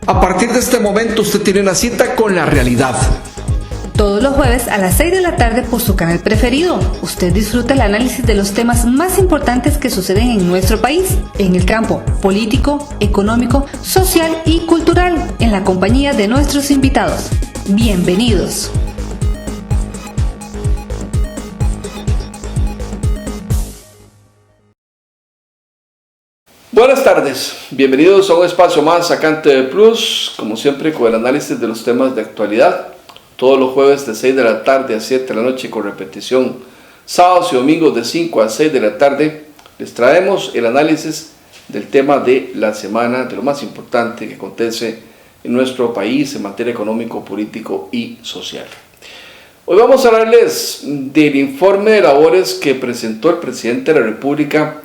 A partir de este momento usted tiene una cita con la realidad. Todos los jueves a las 6 de la tarde por su canal preferido. Usted disfruta el análisis de los temas más importantes que suceden en nuestro país, en el campo político, económico, social y cultural, en la compañía de nuestros invitados. Bienvenidos. Buenas tardes, bienvenidos a un espacio más acá en TV Plus, como siempre con el análisis de los temas de actualidad, todos los jueves de 6 de la tarde a 7 de la noche con repetición, sábados y domingos de 5 a 6 de la tarde, les traemos el análisis del tema de la semana, de lo más importante que acontece en nuestro país en materia económico, político y social. Hoy vamos a hablarles del informe de labores que presentó el presidente de la República,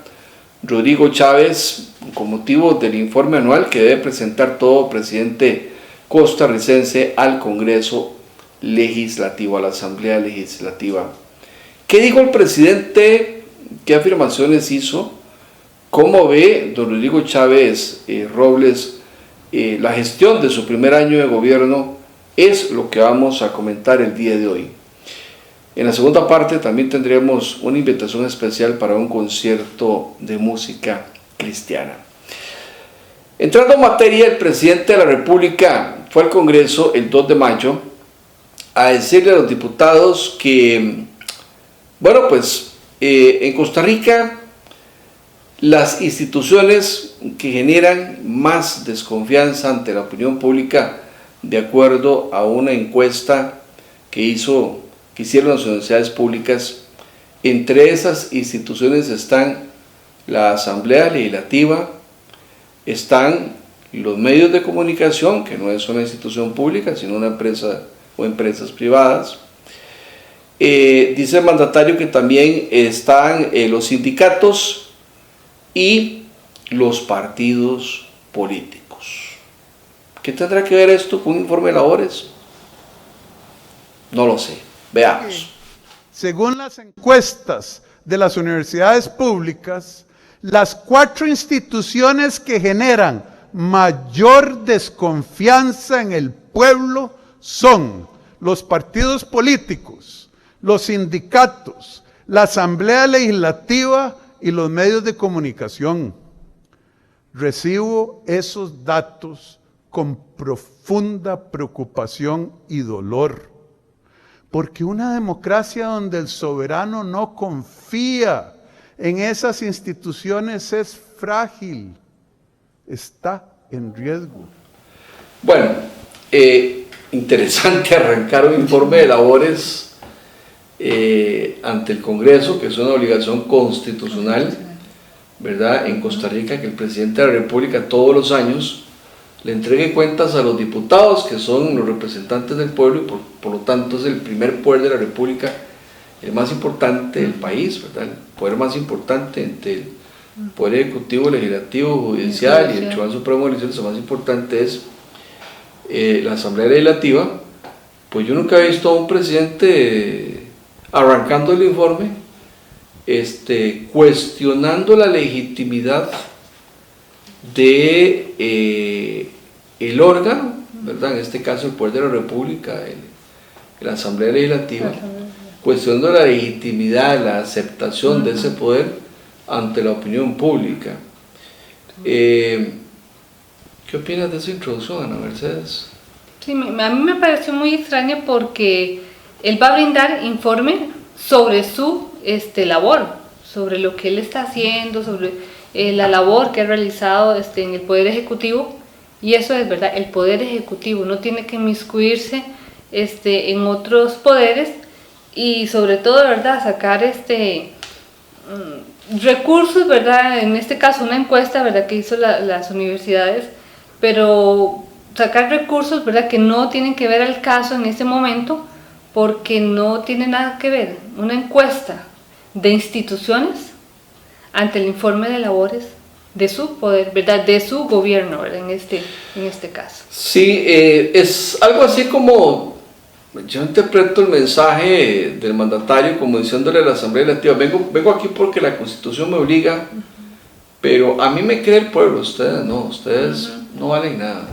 Rodrigo Chávez, con motivo del informe anual que debe presentar todo presidente costarricense al Congreso Legislativo, a la Asamblea Legislativa. ¿Qué dijo el presidente? ¿Qué afirmaciones hizo? ¿Cómo ve don Rodrigo Chávez Robles la gestión de su primer año de gobierno? Es lo que vamos a comentar el día de hoy. En la segunda parte también tendremos una invitación especial para un concierto de música cristiana. Entrando en materia, el presidente de la República fue al Congreso el 2 de mayo a decirle a los diputados que, en Costa Rica las instituciones que generan más desconfianza ante la opinión pública, de acuerdo a una encuesta que hicieron las universidades públicas, entre esas instituciones están la Asamblea Legislativa, están los medios de comunicación, que no es una institución pública, sino una empresa o empresas privadas. Dice el mandatario que también están los sindicatos y los partidos políticos. ¿Qué tendrá que ver esto con un informe de labores? No lo sé. Veamos. Según las encuestas de las universidades públicas, las 4 instituciones que generan mayor desconfianza en el pueblo son los partidos políticos, los sindicatos, la Asamblea Legislativa y los medios de comunicación. Recibo esos datos con profunda preocupación y dolor. Porque una democracia donde el soberano no confía en esas instituciones es frágil, está en riesgo. Bueno, interesante arrancar un informe de labores ante el Congreso, que es una obligación constitucional, ¿verdad? En Costa Rica, que el presidente de la República todos los años le entregue cuentas a los diputados, que son los representantes del pueblo, y por lo tanto es el primer poder de la República, el más importante del país, ¿verdad? El poder más importante entre el Poder Ejecutivo, Legislativo, Judicial y el Tribunal Supremo de Elecciones. El más importante es la Asamblea Legislativa. Pues yo nunca he visto a un presidente arrancando el informe, cuestionando la legitimidad de el órgano, ¿verdad? En este caso el Poder de la República, la Asamblea Legislativa, cuestionando la legitimidad, la aceptación de ese poder ante la opinión pública. ¿Qué opinas de esa introducción, Ana Mercedes? Sí, a mí me pareció muy extraño porque él va a brindar informe sobre su labor, sobre lo que él está haciendo, sobre la labor que ha realizado en el Poder Ejecutivo. Y eso es verdad, el Poder Ejecutivo no tiene que inmiscuirse en otros poderes y sobre todo, ¿verdad?, sacar recursos, ¿verdad?, en este caso una encuesta, ¿verdad?, que hizo las universidades, pero sacar recursos, ¿verdad?, que no tienen que ver al caso en este momento, porque no tiene nada que ver una encuesta de instituciones ante el informe de labores de su poder, ¿verdad?, de su gobierno, ¿verdad?, en este caso. Sí, es algo así como, yo interpreto el mensaje del mandatario como diciéndole a la Asamblea Legislativa, vengo aquí porque la Constitución me obliga, pero a mí me cree el pueblo, ustedes no, ustedes no valen nada.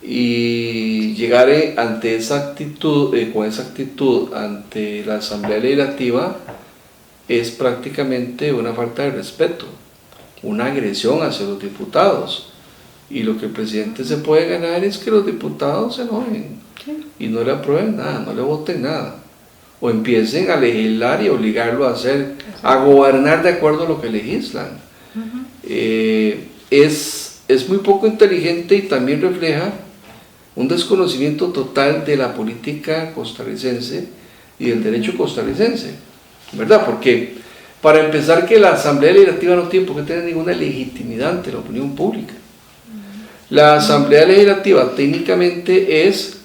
Y llegar ante esa actitud, con esa actitud ante la Asamblea Legislativa es prácticamente una falta de respeto, una agresión hacia los diputados. Y lo que el presidente se puede ganar es que los diputados se enojen y no le aprueben nada, no le voten nada, o empiecen a legislar y obligarlo a gobernar de acuerdo a lo que legislan. Es muy poco inteligente y también refleja un desconocimiento total de la política costarricense y del derecho costarricense, ¿verdad? Porque para empezar, que la Asamblea Legislativa no tiene por qué tener ninguna legitimidad ante la opinión pública. La Asamblea Legislativa técnicamente es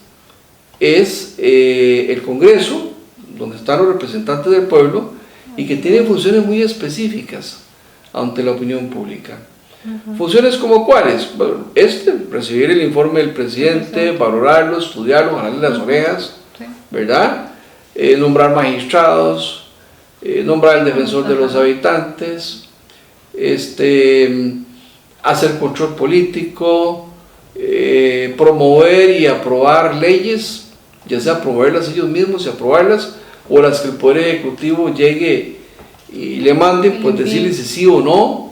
el Congreso, donde están los representantes del pueblo, y que tiene funciones muy específicas ante la opinión pública. Funciones como cuáles: recibir el informe del presidente, valorarlo, estudiarlo, jalarle las orejas, ¿verdad? Nombrar magistrados, nombrar el defensor de los habitantes, hacer control político, promover y aprobar leyes, ya sea promoverlas ellos mismos y aprobarlas, o las que el Poder Ejecutivo llegue y le mande, pues decirle si sí o no.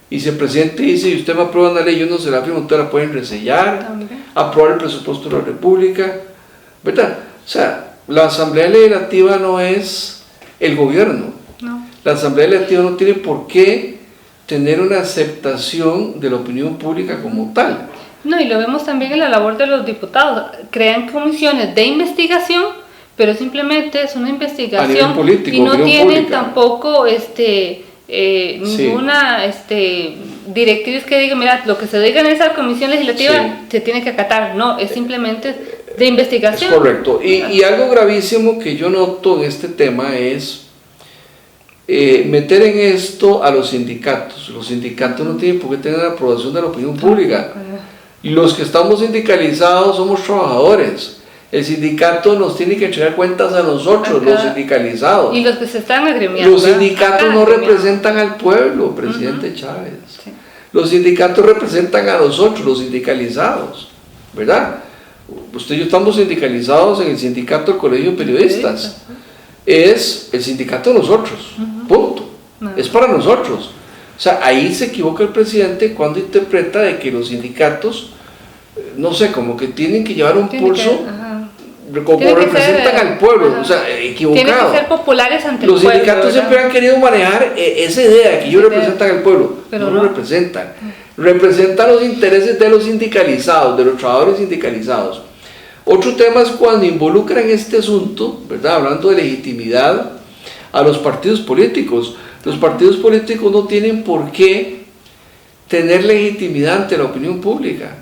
Y si el presidente dice, y usted me aprueba una ley, yo no se la firmo, usted la pueden resellar, aprobar el presupuesto de la República, ¿verdad? O sea, la Asamblea Legislativa no es el gobierno. No. La Asamblea Legislativa no tiene por qué tener una aceptación de la opinión pública como tal. No, y lo vemos también en la labor de los diputados. Crean comisiones de investigación, pero simplemente es una investigación político, y no tienen pública. Tampoco ninguna directriz que diga, mira, lo que se diga en esa comisión legislativa se tiene que acatar. No, es simplemente de investigación. Es correcto. Y algo gravísimo que yo noto en este tema es meter en esto a los sindicatos. Los sindicatos no tienen por qué tener la aprobación de la opinión pública. Los que estamos sindicalizados somos trabajadores. El sindicato nos tiene que echar cuentas a nosotros, los sindicalizados. Y los que se están agremiando. Los sindicatos no representan al pueblo, presidente Chávez. Sí. Los sindicatos representan a nosotros, los sindicalizados, ¿verdad? Usted y yo estamos sindicalizados en el sindicato del Colegio de Periodistas. Es el sindicato de nosotros, punto. Es para nosotros. O sea, ahí se equivoca el presidente cuando interpreta de que los sindicatos, no sé, como que tienen que llevar un pulso, como representan al pueblo, o sea, equivocado. Tienen que ser populares ante el los pueblo. Los sindicatos siempre han querido manejar esa idea, que ellos representan al pueblo, pero no lo representan. Representan los intereses de los sindicalizados, de los trabajadores sindicalizados. Otro tema es cuando involucran este asunto, ¿verdad? Hablando de legitimidad, a los partidos políticos. Los partidos políticos no tienen por qué tener legitimidad ante la opinión pública.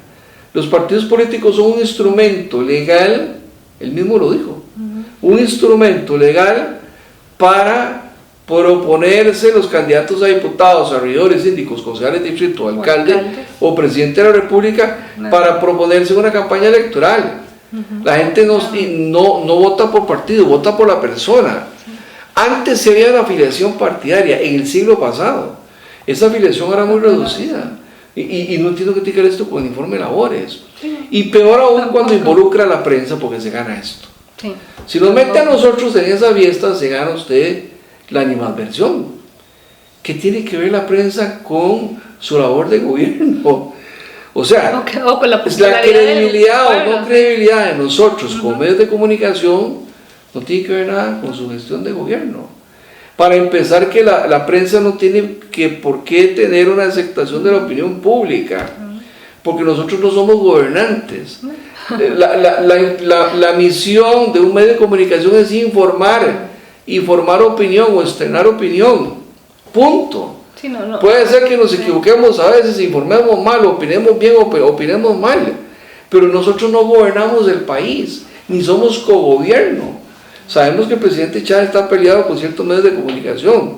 Los partidos políticos son un instrumento legal, él mismo lo dijo, un instrumento legal para proponerse los candidatos a diputados, a regidores, síndicos, concejales de distrito, alcalde o presidente de la República, para proponerse una campaña electoral. La gente no vota por partido, vota por la persona. Antes se había una afiliación partidaria, en el siglo pasado. Esa afiliación era muy reducida. Y no entiendo qué tiene que ver esto con el informe de labores. Y peor aún cuando involucra a la prensa, porque se gana esto. Si nos mete a nosotros en esa fiesta, se gana usted la animadversión. ¿Qué tiene que ver la prensa con su labor de gobierno? O sea, o con la credibilidad o no credibilidad de nosotros como medios de comunicación no tiene que ver nada con su gestión de gobierno. Para empezar, que la prensa no tiene por qué tener una aceptación de la opinión pública, porque nosotros no somos gobernantes. La misión de un medio de comunicación es informar opinión o estrenar opinión, punto. Sí, no. Puede ser que nos equivoquemos a veces, informemos mal, opinemos bien o opinemos mal, pero nosotros no gobernamos el país, ni somos cogobierno. Sabemos que el presidente Chávez está peleado con ciertos medios de comunicación,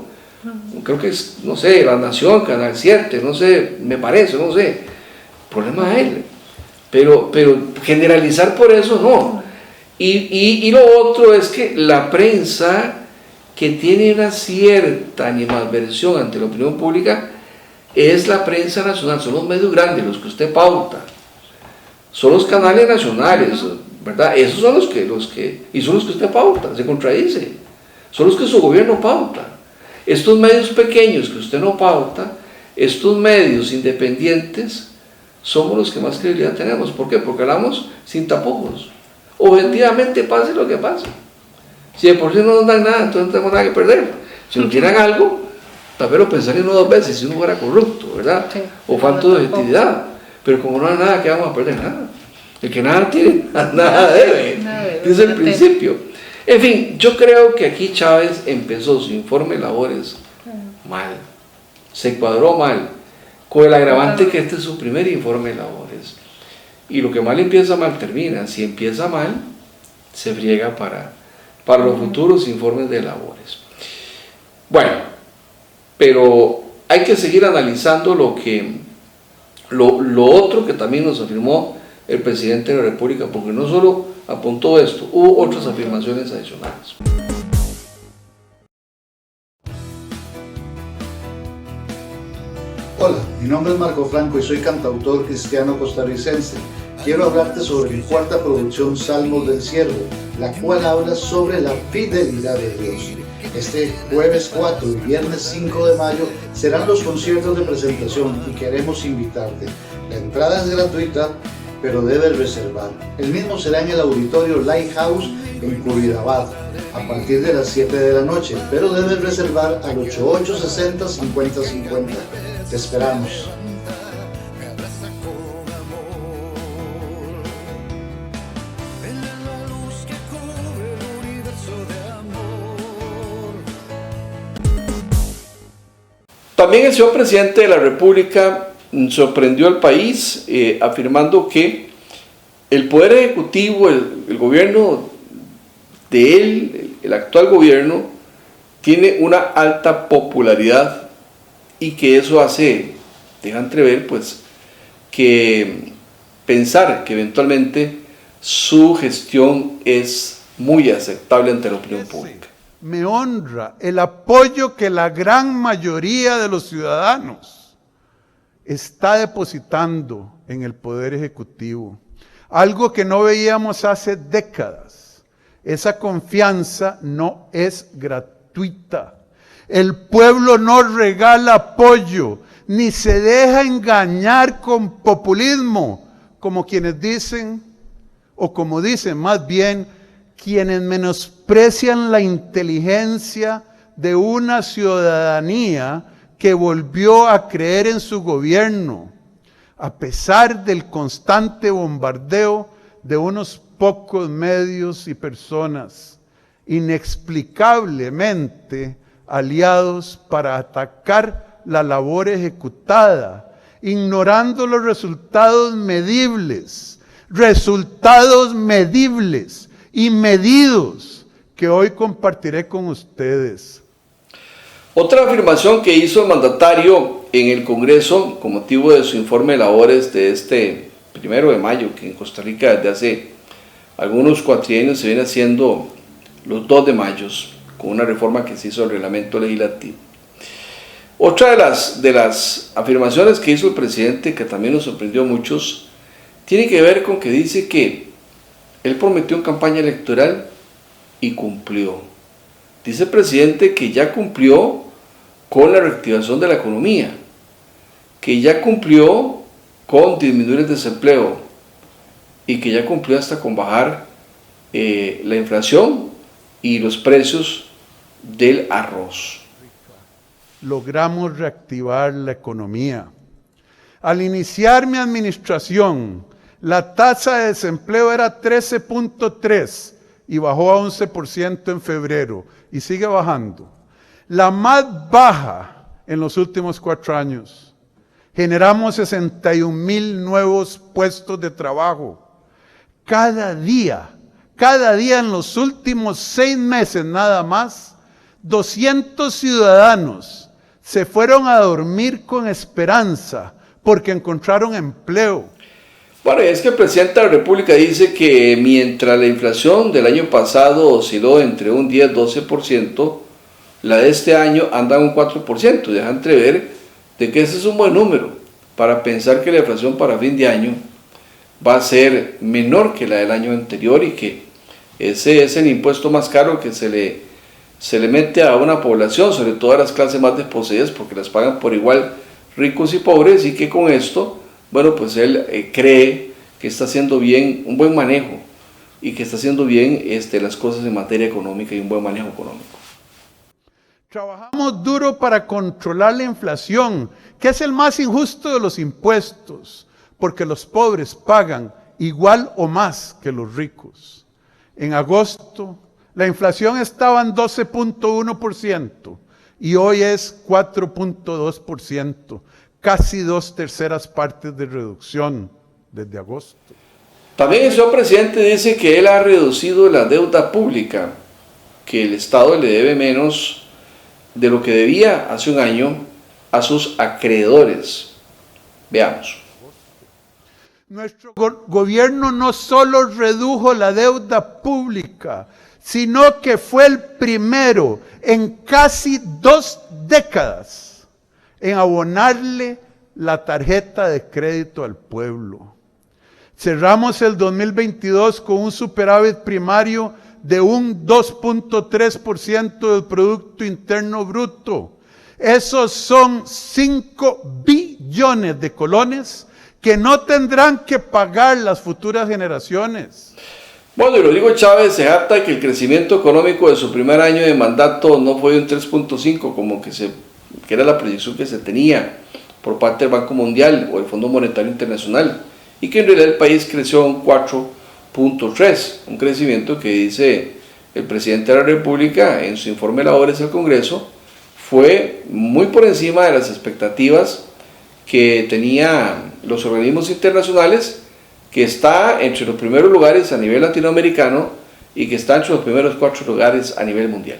creo que es, no sé, La Nación, Canal 7, no sé, me parece, no sé, problema de él, pero generalizar por eso no. Y lo otro es que la prensa, que tiene una cierta animadversión ante la opinión pública, es la prensa nacional, son los medios grandes los que usted pauta, son los canales nacionales, ¿verdad? Esos son los que y son los que usted pauta, se contradice, son los que su gobierno pauta. Estos medios pequeños que usted no pauta, estos medios independientes, somos los que más credibilidad tenemos. ¿Por qué? Porque hablamos sin tapujos, objetivamente, pase lo que pase. Si de por sí no nos dan nada, entonces no tenemos nada que perder. Si nos tiran algo, tal vez lo pensaría uno 2 veces si uno fuera corrupto, ¿verdad? Sí, o falta de objetividad. Pero como no hay nada, que vamos a perder? Nada. El que nada tiene, nada debe. Ese es el principio. En fin, yo creo que aquí Chávez empezó su informe de labores mal. Se cuadró mal, con el agravante que este es su primer informe de labores. Y lo que mal empieza, mal termina. Si empieza mal, se friega para los futuros informes de labores. Bueno, pero hay que seguir analizando lo otro que también nos afirmó el presidente de la República, porque no solo apuntó esto, hubo otras afirmaciones adicionales. Hola, mi nombre es Marco Franco y soy cantautor cristiano costarricense. Quiero hablarte sobre mi cuarta producción, Salmos del Siervo, la cual habla sobre la fidelidad de Dios. Este jueves 4 y viernes 5 de mayo serán los conciertos de presentación y queremos invitarte. La entrada es gratuita, pero debes reservar. El mismo será en el auditorio Lighthouse en Curridabat a partir de las 7 de la noche, pero debes reservar al 8860-5050. Te esperamos. También el señor presidente de la República sorprendió al país afirmando que el Poder Ejecutivo, el gobierno de él, el actual gobierno, tiene una alta popularidad y que eso deja entrever pues que pensar que eventualmente su gestión es muy aceptable ante la opinión pública. Me honra el apoyo que la gran mayoría de los ciudadanos está depositando en el Poder Ejecutivo, algo que no veíamos hace décadas. Esa confianza no es gratuita. El pueblo no regala apoyo, ni se deja engañar con populismo, como quienes dicen, o como dicen más bien, quienes menosprecian la inteligencia de una ciudadanía que volvió a creer en su gobierno, a pesar del constante bombardeo de unos pocos medios y personas, inexplicablemente aliados para atacar la labor ejecutada, ignorando los resultados medibles y medidos que hoy compartiré con ustedes. Otra afirmación que hizo el mandatario en el Congreso con motivo de su informe de labores de este 1 de mayo, que en Costa Rica desde hace algunos cuatrienios se viene haciendo los 2 de mayo, con una reforma que se hizo al reglamento legislativo. Otra de las afirmaciones que hizo el presidente, que también nos sorprendió a muchos, tiene que ver con que dice que él prometió en campaña electoral y cumplió. Dice el presidente que ya cumplió con la reactivación de la economía, que ya cumplió con disminuir el desempleo y que ya cumplió hasta con bajar la inflación y los precios del arroz. Logramos reactivar la economía. Al iniciar mi administración, la tasa de desempleo era 13.3 y bajó a 11% en febrero y sigue bajando. La más baja en los últimos 4 años. Generamos 61,000 nuevos puestos de trabajo. Cada día en los últimos 6 meses nada más, 200 ciudadanos se fueron a dormir con esperanza porque encontraron empleo. Bueno, es que el presidente de la República dice que mientras la inflación del año pasado osciló entre un 10-12%, la de este año anda en un 4%, deja entrever de que ese es un buen número para pensar que la inflación para fin de año va a ser menor que la del año anterior y que ese es el impuesto más caro que se le mete a una población, sobre todo a las clases más desposeídas, porque las pagan por igual ricos y pobres, y que con esto, bueno, pues él cree que está haciendo bien un buen manejo y que está haciendo bien las cosas en materia económica y un buen manejo económico. Trabajamos duro para controlar la inflación, que es el más injusto de los impuestos, porque los pobres pagan igual o más que los ricos. En agosto, la inflación estaba en 12.1% y hoy es 4.2%, casi 2/3 partes de reducción desde agosto. También el señor presidente dice que él ha reducido la deuda pública, que el Estado le debe menos de lo que debía hace un año a sus acreedores. Veamos. Nuestro gobierno no solo redujo la deuda pública, sino que fue el primero en casi 2 décadas en abonarle la tarjeta de crédito al pueblo. Cerramos el 2022 con un superávit primario de un 2.3% del Producto Interno Bruto. Esos son 5 billones de colones que no tendrán que pagar las futuras generaciones. Bueno, y Rodrigo Chávez se jacta que el crecimiento económico de su primer año de mandato no fue de un 3.5 como que era la proyección que se tenía por parte del Banco Mundial o el Fondo Monetario Internacional, y que en realidad el país creció un 4.3, un crecimiento que dice el presidente de la República en su informe de labores al Congreso fue muy por encima de las expectativas que tenían los organismos internacionales, que está entre los primeros lugares a nivel latinoamericano y que está entre los primeros 4 lugares a nivel mundial.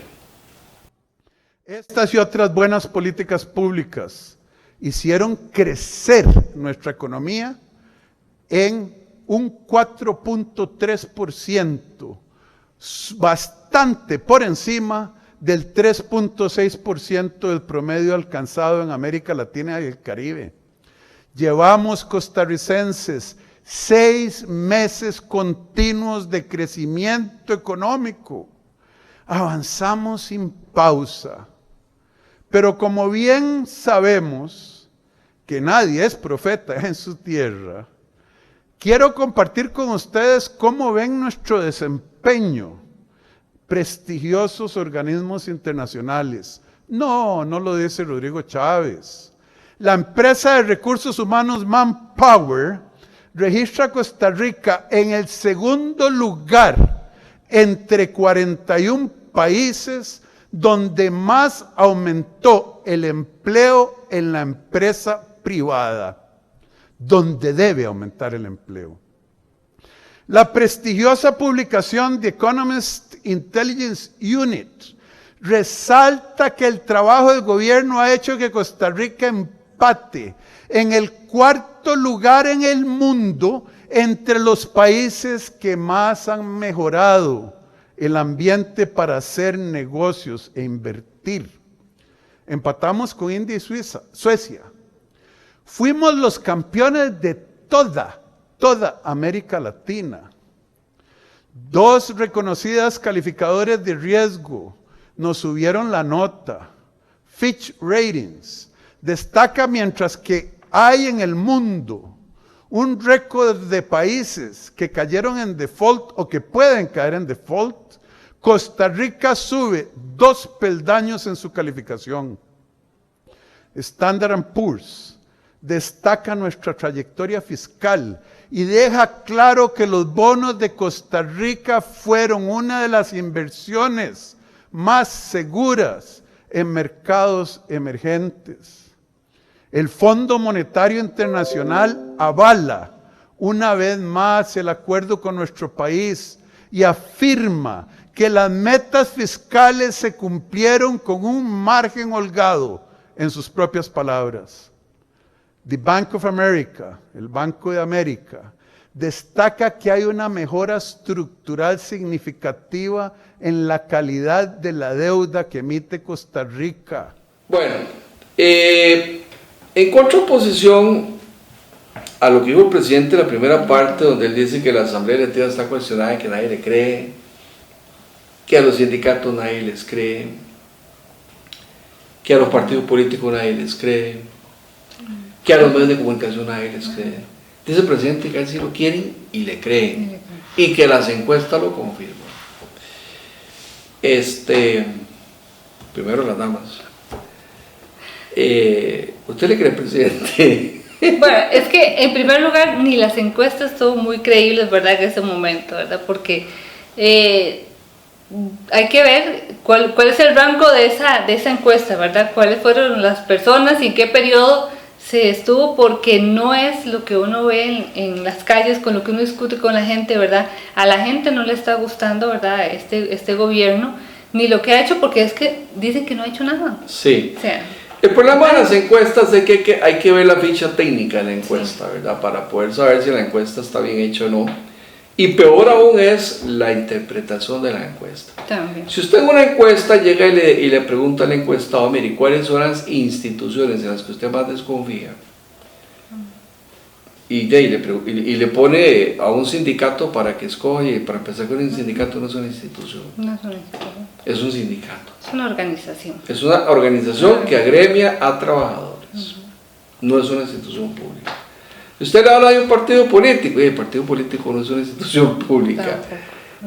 Estas y otras buenas políticas públicas hicieron crecer nuestra economía en un 4.3%, bastante por encima del 3.6% del promedio alcanzado en América Latina y el Caribe. Llevamos costarricenses 6 meses continuos de crecimiento económico. Avanzamos sin pausa. Pero como bien sabemos que nadie es profeta en su tierra, quiero compartir con ustedes cómo ven nuestro desempeño prestigiosos organismos internacionales. No lo dice Rodrigo Chávez. La empresa de recursos humanos Manpower registra a Costa Rica en el segundo lugar entre 41 países donde más aumentó el empleo en la empresa privada, donde debe aumentar el empleo. La prestigiosa publicación The Economist Intelligence Unit resalta que el trabajo del gobierno ha hecho que Costa Rica empate en el 4º lugar en el mundo entre los países que más han mejorado el ambiente para hacer negocios e invertir. Empatamos con India y Suecia. Fuimos los campeones de toda América Latina. 2 reconocidas calificadores de riesgo nos subieron la nota. Fitch Ratings destaca, mientras que hay en el mundo un récord de países que cayeron en default o que pueden caer en default, Costa Rica sube 2 peldaños en su calificación. Standard & Poor's destaca nuestra trayectoria fiscal y deja claro que los bonos de Costa Rica fueron una de las inversiones más seguras en mercados emergentes. El Fondo Monetario Internacional avala una vez más el acuerdo con nuestro país y afirma que las metas fiscales se cumplieron con un margen holgado, en sus propias palabras. The Bank of America, el Banco de América, destaca que hay una mejora estructural significativa en la calidad de la deuda que emite Costa Rica. Bueno, En contraposición a lo que dijo el presidente en la primera parte, donde él dice que la Asamblea Legislativa está cuestionada y que nadie le cree, que a los sindicatos nadie les cree, que a los partidos políticos nadie les cree, que a los medios de comunicación nadie les cree. Dice el presidente que a él sí lo quieren y le creen, y que las encuestas lo confirman. Primero las damas. ¿Usted le cree, presidente? Bueno, es que en primer lugar ni las encuestas son muy creíbles, ¿verdad? En ese momento, ¿verdad? Porque hay que ver cuál es el rango de esa encuesta, ¿verdad? Cuáles fueron las personas y en qué periodo se estuvo, porque no es lo que uno ve en las calles, con lo que uno discute con la gente, ¿verdad? A la gente no le está gustando, ¿verdad? Este gobierno, ni lo que ha hecho, porque es que dicen que no ha hecho nada. Sí. O sea, el problema de las encuestas es que hay que ver la ficha técnica de la encuesta, ¿verdad? Para poder saber si la encuesta está bien hecha o no. Y peor aún es la interpretación de la encuesta. también. Si usted en una encuesta llega y le pregunta al encuestado, mire, ¿cuáles son las instituciones en las que usted más desconfía? Y le pone a un sindicato para que escoja, y para empezar con un sindicato no es una institución, No es una institución, es un sindicato. es una organización. Es una organización que agremia a trabajadores, no es una institución pública. Usted le habla de un partido político, y el partido político no es una institución pública. Tampoco.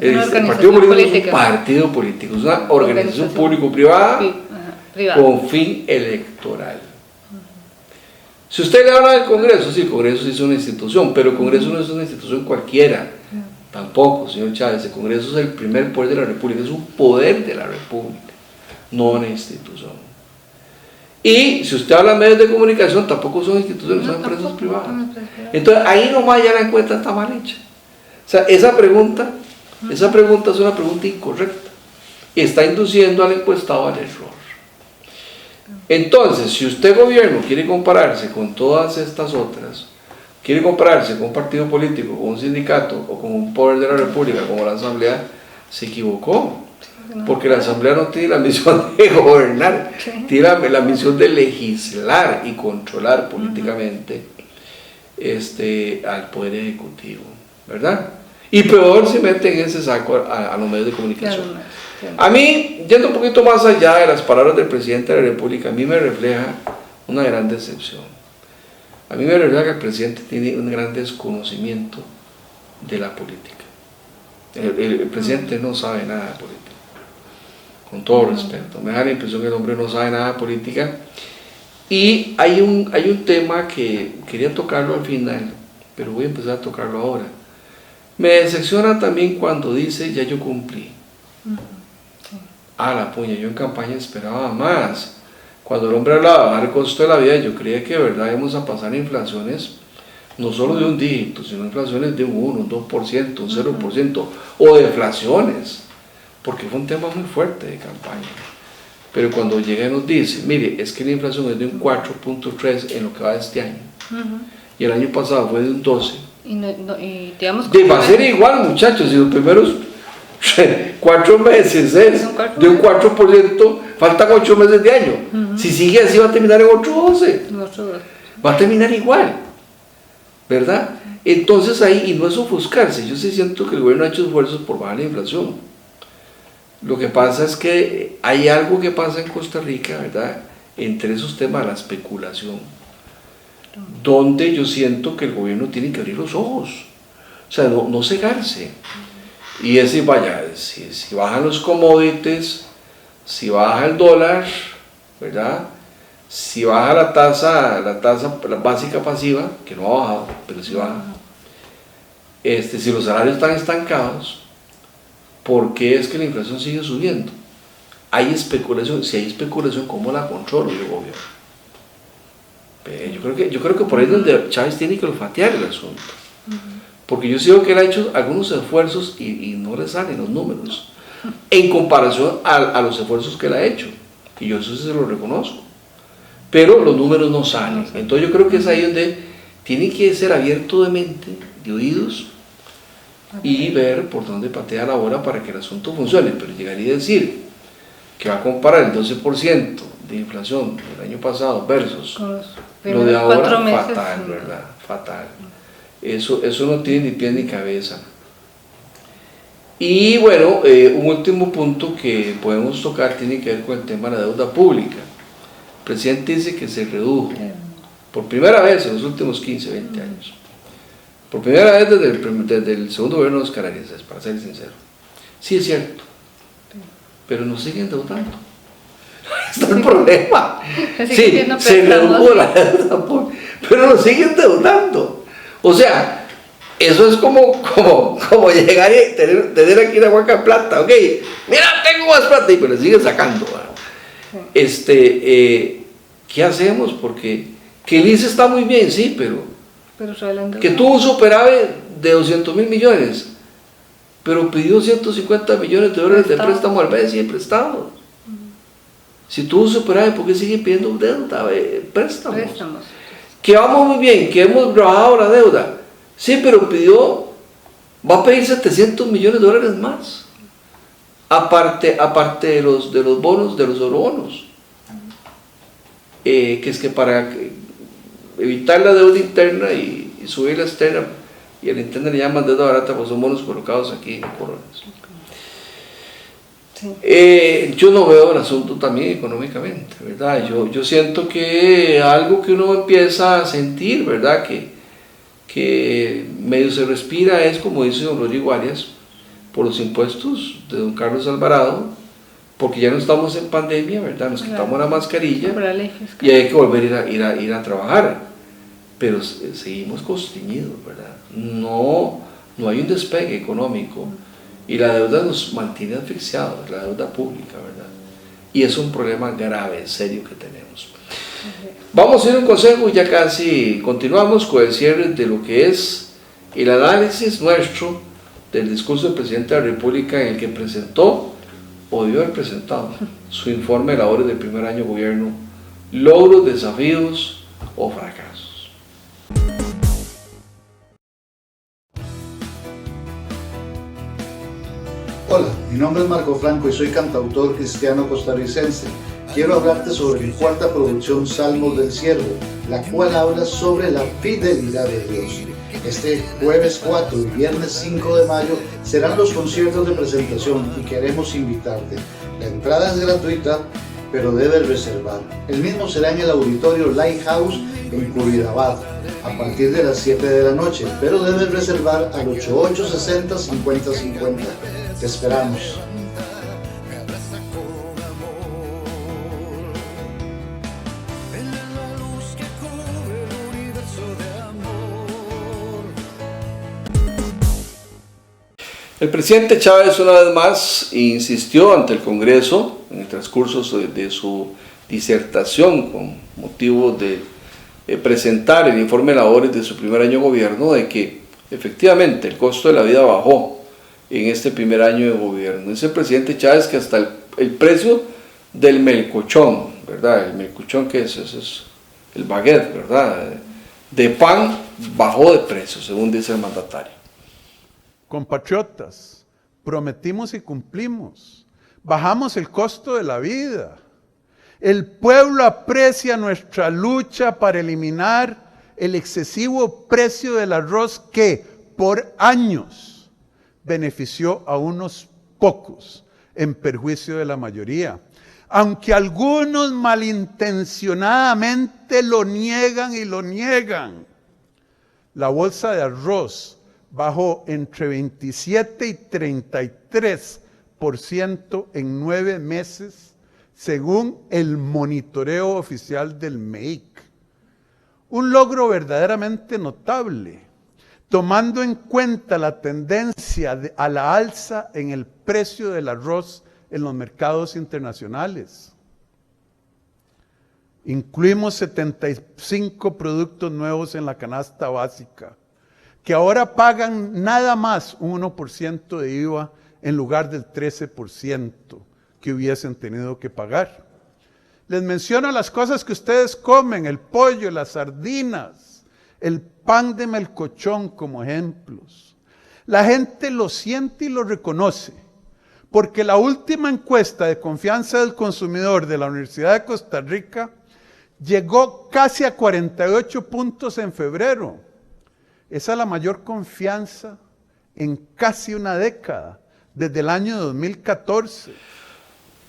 El partido político es un partido político, es una organización público-privada privada. con fin electoral. Si usted le habla del Congreso, sí, el Congreso sí es una institución, pero el Congreso no es una institución cualquiera. Tampoco, señor Chávez, el Congreso es el primer poder de la República, es un poder de la República, no una institución. Y si usted habla de medios de comunicación, tampoco son instituciones, son empresas privadas. Entonces ahí nomás ya la encuesta está mal hecha. O sea, esa pregunta es una pregunta incorrecta y está induciendo al encuestado al error. Entonces, si usted gobierno quiere compararse con todas estas otras, quiere compararse con un partido político, con un sindicato o con un poder de la República como la Asamblea, se equivocó. Porque la Asamblea no tiene la misión de gobernar, tiene la misión de legislar y controlar políticamente al Poder Ejecutivo, ¿verdad? Y peor se mete en ese saco a los medios de comunicación. A mí, yendo un poquito más allá de las palabras del presidente de la República, a mí me refleja una gran decepción. A mí me refleja que el presidente tiene un gran desconocimiento de la política. El presidente no sabe nada de política. Con todo respeto, me da la impresión que el hombre no sabe nada de política. Y hay un tema que quería tocarlo al final, pero voy a empezar a tocarlo ahora. Me decepciona también cuando dice, ya yo cumplí. La puña, yo en campaña esperaba más. Cuando el hombre hablaba de bajar el costo de la vida, yo creía que de verdad íbamos a pasar inflaciones, no solo de un dígito, sino inflaciones de un 1, un 2%, un 0%, o deflaciones. Porque fue un tema muy fuerte de campaña. Pero cuando llega y nos dice, mire, es que la inflación es de un 4.3 en lo que va de este año, y el año pasado fue de un 12. Va a ser igual, muchachos, si los primeros 4 meses es de un 4%, faltan 8 meses de año. Si sigue así va a terminar en otro 12. Va a terminar igual, ¿verdad? Entonces ahí, y no es ofuscarse, yo sí siento que el gobierno ha hecho esfuerzos por bajar la inflación. Lo que pasa es que hay algo que pasa en Costa Rica, ¿verdad? Entre esos temas, la especulación, donde yo siento que el gobierno tiene que abrir los ojos, o sea, no cegarse. Y es decir, vaya, si bajan los commodities, si baja el dólar, ¿verdad? Si baja la tasa básica pasiva, que no ha bajado, pero si baja, si los salarios están estancados, ¿por qué es que la inflación sigue subiendo? Hay especulación. Si hay especulación, ¿cómo la controlo yo, gobierno? Yo creo que por ahí es donde Chávez tiene que olfatear el asunto. Porque yo sigo que él ha hecho algunos esfuerzos y no le salen los números en comparación a los esfuerzos que él ha hecho. Y yo eso sí se lo reconozco. Pero los números no salen. Entonces yo creo que es ahí donde tiene que ser abierto de mente, de oídos, y ver por dónde patea la bola para que el asunto funcione. Pero llegar y decir que va a comparar el 12% de inflación del año pasado versus Con los lo de primeros 4 ahora, meses. fatal, ¿verdad? Fatal. Eso no tiene ni pie ni cabeza. Y bueno, un último punto que podemos tocar tiene que ver con el tema de la deuda pública. El presidente dice que se redujo por primera vez en los últimos 15, 20 años. Por primera vez desde el segundo gobierno de Oscar Arias, para ser sincero. Sí, es cierto, pero nos siguen endeudando. Está el problema. Sí, se redujo la deuda pública, pero nos siguen endeudando. O sea, eso es como llegar y tener aquí una huaca de plata, ok, mira, tengo más plata, y pero le siguen sacando. ¿Qué hacemos? Porque que el ICE está muy bien, sí, pero que tuvo un superávit de 200.000 millones, pero pidió 150 millones de dólares de préstamo al BES y de prestado. Si tuvo un superávit, ¿por qué sigue pidiendo deuda, préstamos? Que vamos muy bien, que hemos rebajado la deuda, sí, pero va a pedir 700 millones de dólares más, aparte de los bonos, de los eurobonos, que es que para evitar la deuda interna y subir la externa, y a la interna le llaman deuda barata, pues son bonos colocados aquí en coronas. Sí. Yo no veo el asunto también económicamente, ¿verdad? Yo siento que algo que uno empieza a sentir, ¿verdad? Que medio se respira es, como dice don Rodrigo Arias, por los impuestos de don Carlos Alvarado, porque ya no estamos en pandemia, ¿verdad? Nos quitamos la mascarilla y hay que volver a ir a trabajar, pero seguimos constreñidos, ¿verdad? No hay un despegue económico y la deuda nos mantiene asfixiados, la deuda pública, ¿verdad? Y es un problema grave, serio que tenemos. Vamos a ir a un consejo y ya casi continuamos con el cierre de lo que es el análisis nuestro del discurso del presidente de la República, en el que presentó, o debió haber presentado, su informe de labores del primer año de gobierno, logros, desafíos o fracasos. Hola, mi nombre es Marco Franco y soy cantautor cristiano costarricense. Quiero hablarte sobre mi cuarta producción, Salmos del Siervo, la cual habla sobre la fidelidad de Dios. Este jueves 4 y viernes 5 de mayo serán los conciertos de presentación y queremos invitarte. La entrada es gratuita, pero debes reservar. El mismo será en el auditorio Lighthouse en Curridabat a partir de las 7 de la noche, pero debes reservar al 8860-5050. Te esperamos. El presidente Chávez una vez más insistió ante el Congreso en el transcurso de su disertación con motivo de presentar el informe de labores de su primer año de gobierno, de que efectivamente el costo de la vida bajó en este primer año de gobierno. Dice el presidente Chávez que hasta el precio del melcochón, ¿verdad? El melcochón, ¿qué es? Ese es el baguette, ¿verdad? De pan bajó de precio, según dice el mandatario. Compatriotas, prometimos y cumplimos. Bajamos el costo de la vida. El pueblo aprecia nuestra lucha para eliminar el excesivo precio del arroz que, por años, benefició a unos pocos en perjuicio de la mayoría. Aunque algunos malintencionadamente lo niegan y lo niegan. La bolsa de arroz bajó entre 27 y 33% en 9 meses, según el monitoreo oficial del MEIC. Un logro verdaderamente notable, tomando en cuenta la tendencia a la alza en el precio del arroz en los mercados internacionales. Incluimos 75 productos nuevos en la canasta básica, que ahora pagan nada más un 1% de IVA en lugar del 13% que hubiesen tenido que pagar. Les menciono las cosas que ustedes comen, el pollo, las sardinas, el pan de melcochón como ejemplos. La gente lo siente y lo reconoce, porque la última encuesta de confianza del consumidor de la Universidad de Costa Rica llegó casi a 48 puntos en febrero. Esa es la mayor confianza en casi una década, desde el año 2014.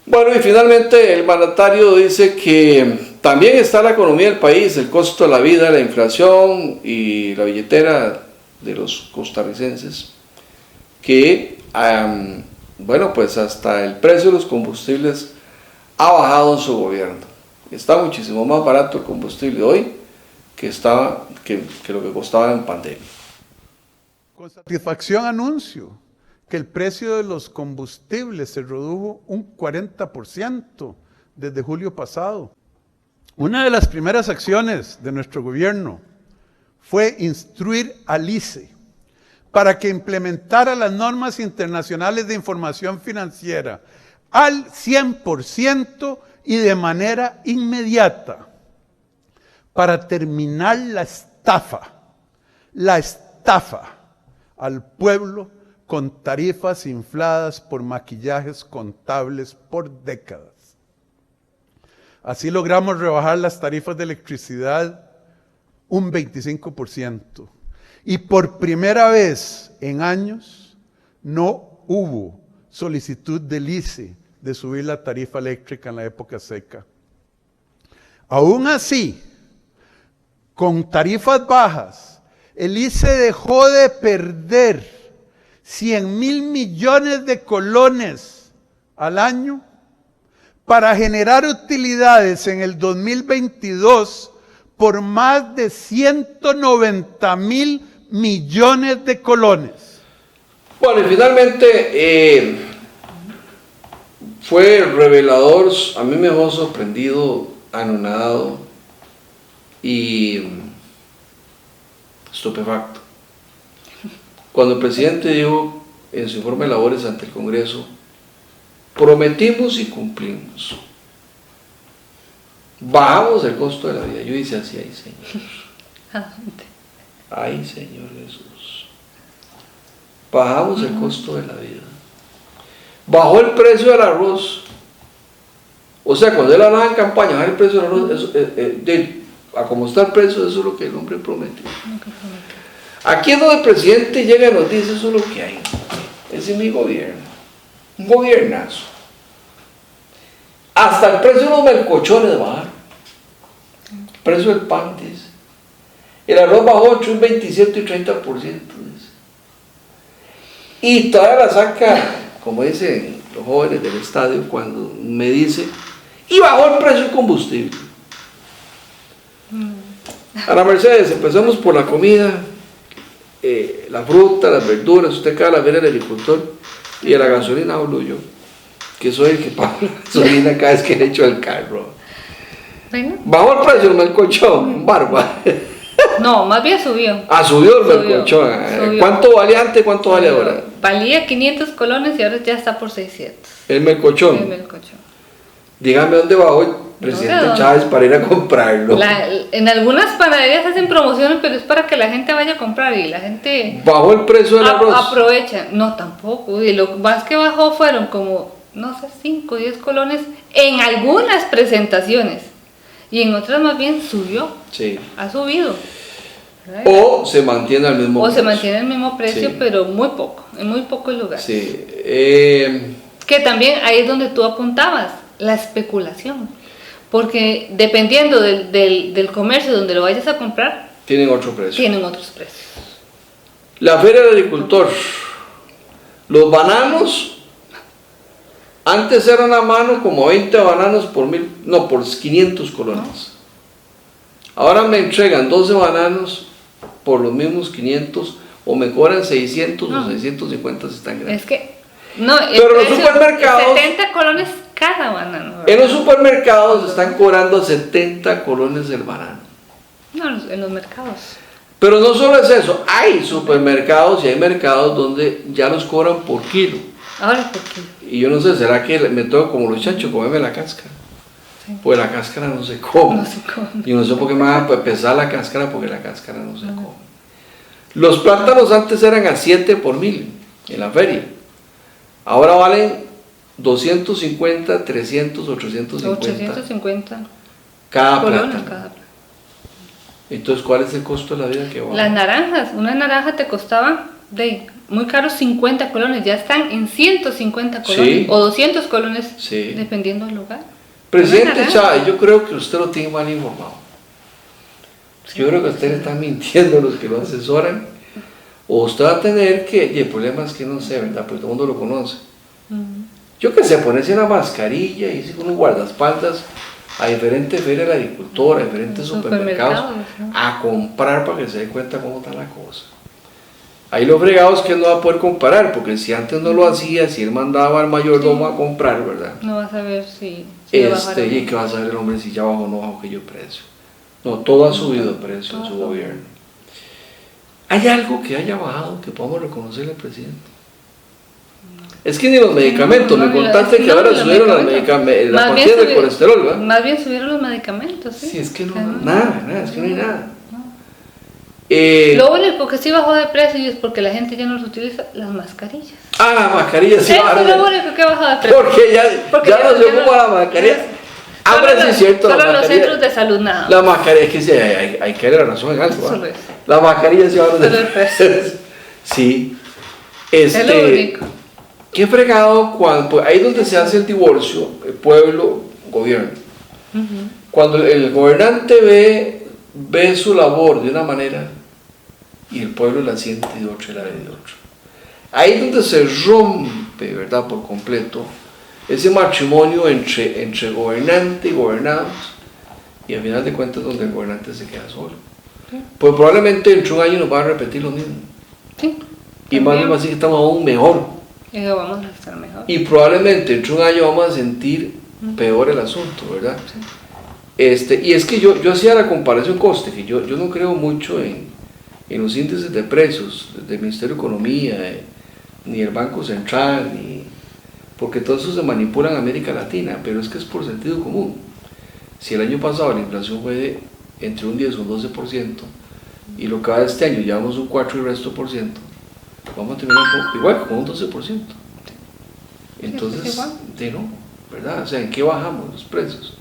Bueno, y finalmente el mandatario dice que también está la economía del país, el costo de la vida, la inflación y la billetera de los costarricenses, que, bueno, pues hasta el precio de los combustibles ha bajado en su gobierno. Está muchísimo más barato el combustible hoy que lo que costaba en pandemia. Con satisfacción anuncio que el precio de los combustibles se redujo un 40% desde julio pasado. Una de las primeras acciones de nuestro gobierno fue instruir al ICE para que implementara las normas internacionales de información financiera al 100% y de manera inmediata para terminar la estafa al pueblo con tarifas infladas por maquillajes contables por décadas. Así logramos rebajar las tarifas de electricidad un 25%. Y por primera vez en años no hubo solicitud del ICE de subir la tarifa eléctrica en la época seca. Aún así, con tarifas bajas, el ICE dejó de perder 100,000 millones de colones al año para generar utilidades en el 2022 por más de 190,000 millones de colones. Bueno, y finalmente fue revelador, a mí me dejó sorprendido, anonadado y estupefacto. Cuando el presidente dijo en su informe de labores ante el Congreso, prometimos y cumplimos. Bajamos el costo de la vida. Yo hice así, ay Señor. Ay Señor Jesús. Bajamos el costo de la vida. Bajó el precio del arroz. O sea, cuando él hablaba en campaña, bajar el precio del arroz, eso, a como está el precio, eso es lo que el hombre prometió. Aquí es donde el presidente llega y nos dice, eso es lo que hay. Ese es mi gobierno. Un gobiernazo. Hasta el precio de los melcochones bajaron. El precio del pan, dice. El arroz bajó entre un 27 y 30%, dice. Y todavía la saca, como dicen los jóvenes del estadio, cuando me dice, y bajó el precio del combustible. Ana Mercedes, empezamos por la comida, la fruta, las verduras, usted cada vez el agricultor, y a la gasolina hablo yo, que soy el que paga la gasolina cada vez que le echo el carro. Bueno. Bajó el precio del melcochón, barba. No, más bien subió. Subió el melcochón. Subió. ¿Cuánto vale antes, cuánto vale ahora? Valía 500 colones y ahora ya está por 600. El melcochón. El melcochón. Dígame dónde bajó el presidente Chávez para ir a comprarlo. En algunas panaderías hacen promociones, pero es para que la gente vaya a comprar y la gente bajó el precio del arroz. Aprovecha. No, tampoco. Y lo más que bajó fueron como, no sé, 5 o 10 colones en algunas presentaciones. Y en otras más bien subió. Sí. Ha subido. O se mantiene al mismo precio. O se mantiene el mismo precio, sí, pero muy poco, en muy pocos lugares. Sí. Que también ahí es donde tú apuntabas, la especulación. Porque dependiendo del comercio donde lo vayas a comprar, tienen otro precio. Tienen otros precios. La feria del agricultor. Los bananos, antes eran a mano como 20 bananos por 500 colones. Ahora me entregan 12 bananos por los mismos 500 o me cobran 600 o 650 si están grandes. Es que, no, pero los supermercados, 70 colones cada banano. ¿Verdad? En los supermercados están cobrando 70 colones el banano. No, en los mercados. Pero no solo es eso, hay supermercados y hay mercados donde ya los cobran por kilo. Ahora por kilo. Y yo no sé, ¿será que me tengo como los chanchos, comerme la cáscara? Sí. Pues la cáscara no se come. No se come. Yo no sé por qué me van a pesar la cáscara, porque la cáscara no se come. Los plátanos antes eran a 7 por 1000 en la feria. Ahora valen 250, 300 o 350 850 cada colones plátano. cada plátano. Entonces, ¿cuál es el costo de la vida que va? Las naranjas, una naranja te costaba muy caro 50 colones, ya están en 150 colones Sí. o 200 colones, Sí. dependiendo del lugar. Presidente Una naranja. Chávez, yo creo que usted lo tiene mal informado. Yo creo que usted le está mintiendo a los que lo asesoran. O usted va a tener que, y el problema es que no sé, ¿verdad? Pues todo el mundo lo conoce. Yo que sé, ponerse una mascarilla y irse con un guardaespaldas a diferentes ferias de la agricultura, a diferentes supermercados, ¿no? a comprar para que se dé cuenta cómo está la cosa. Ahí lo fregado es que él no va a poder comparar, porque si antes no lo hacía, si él mandaba al mayordomo a comprar, ¿verdad? No vas a ver si le bajaron. Y que va a saber el hombre si ya bajó o no bajó aquello precio. No, todo ha subido de precio en su gobierno. ¿Hay algo que haya bajado que podamos reconocerle al presidente? Es que ni los medicamentos, me contaste que ahora subieron las pastillas de colesterol, ¿verdad? Más bien subieron los medicamentos, ¿sí? Sí, es que no, Claro. nada, es que no hay nada. Lo único que sí bajó de precio y es porque la gente ya no utiliza las mascarillas. La mascarilla sí Eso bajaron. es lo único que ha bajado de precio. Porque ya no se ocupa la mascarilla. Ahora sí es cierto, Solo la los mascarilla. centros de salud nada. La mascarilla, es que sí, hay que darle la razón en algo. Solo ¿verdad? eso. La mascarilla sí bajaron Solo el precio. Sí. Es lo único. Qué fregado cuando, pues, ahí es donde se hace el divorcio, el pueblo, gobierno. Cuando el gobernante ve su labor de una manera y el pueblo la siente de otra y la ve de otra. Ahí es donde se rompe, ¿verdad?, por completo ese matrimonio entre gobernante y gobernados, y al final de cuentas donde el gobernante se queda solo. Pues probablemente dentro de un año nos va a repetir lo mismo. Sí. Y más bien así que estamos aún mejor. Y vamos a estar mejor. Y probablemente dentro de un año vamos a sentir peor el asunto, ¿verdad? Sí. Y es que yo hacía la comparación coste, que yo no creo mucho en los índices de precios del Ministerio de Economía, ni el Banco Central, porque todo eso se manipula en América Latina, pero es que es por sentido común. Si el año pasado la inflación fue entre un 10 y un 12%, y lo que va de este año llevamos un 4 y resto por ciento, vamos a terminar igual, con un 12%. Entonces, no, ¿verdad? O sea, ¿en qué bajamos los precios?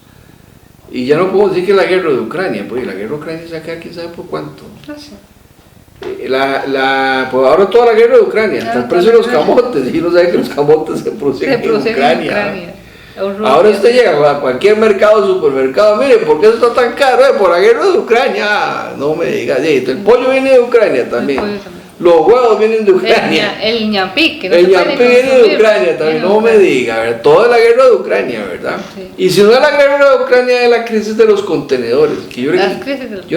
Y ya no puedo decir que la guerra de Ucrania, pues la guerra de Ucrania se queda quién sabe por cuánto. No sé. Pues ahora toda la guerra de Ucrania, hasta el precio de los camotes, y uno sabe que los camotes se producen en Ucrania. Ahora usted llega a cualquier mercado, supermercado, mire, ¿por qué eso está tan caro? Por la guerra de Ucrania. No me diga, el pollo viene de Ucrania también. Los huevos vienen de Ucrania. El ñampí, que no el se puede ñampí viene consumir, de Ucrania también, no me diga, ¿verdad? Toda la guerra de Ucrania, ¿verdad? Sí. Y si no es la guerra de Ucrania, es la crisis de los contenedores. Que yo no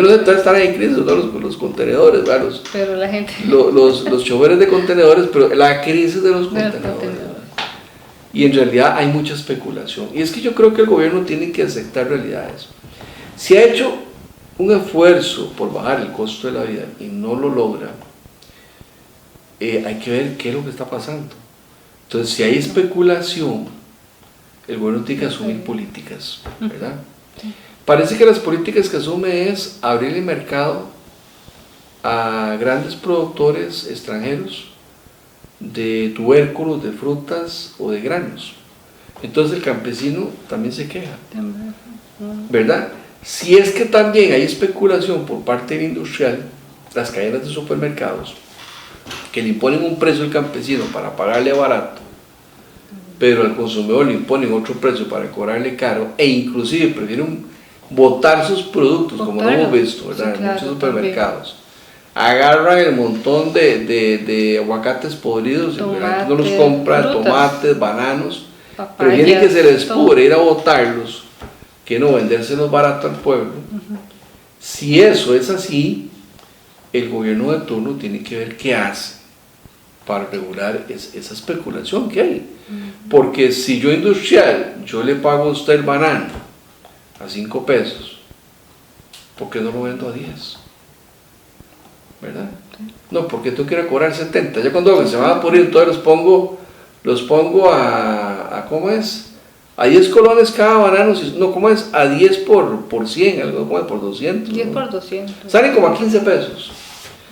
sé, todavía están en crisis los contenedores, ¿verdad? Pero la gente... Los choferes de contenedores, pero la crisis de los contenedores. Y en realidad hay mucha especulación. Y es que yo creo que el gobierno tiene que aceptar realidades. Si ha hecho un esfuerzo por bajar el costo de la vida y no lo logra, hay que ver qué es lo que está pasando. Entonces, si hay especulación, el gobierno tiene que asumir políticas, ¿verdad? Parece que las políticas que asume es abrir el mercado a grandes productores extranjeros de tubérculos, de frutas o de granos. Entonces el campesino también se queja, ¿verdad? Si es que también hay especulación por parte del industrial, las cadenas de supermercados, que le imponen un precio al campesino para pagarle barato, pero al consumidor le imponen otro precio para cobrarle caro, e inclusive prefieren botar sus productos, como lo hemos visto, ¿verdad? Sí, claro, en muchos supermercados. Agarran el montón de aguacates podridos, no los compran, frutas, tomates, bananos, papayas, prefieren que se les pudre ir a botarlos, que no vendérselos barato al pueblo. Si eso es así, el gobierno de turno tiene que ver qué hace para regular esa especulación que hay. Porque si yo industrial, yo le pago a usted el banano a 5 pesos, ¿por qué no lo vendo a 10? ¿Verdad? No, porque tengo que ir a cobrar 70. Ya cuando se van a pudrir, entonces los pongo a ¿cómo es? A 10 colones cada banano, no, ¿cómo es? A 10 por 100, algo como por 200. 10 ¿no? por 200. Salen como a 15 pesos.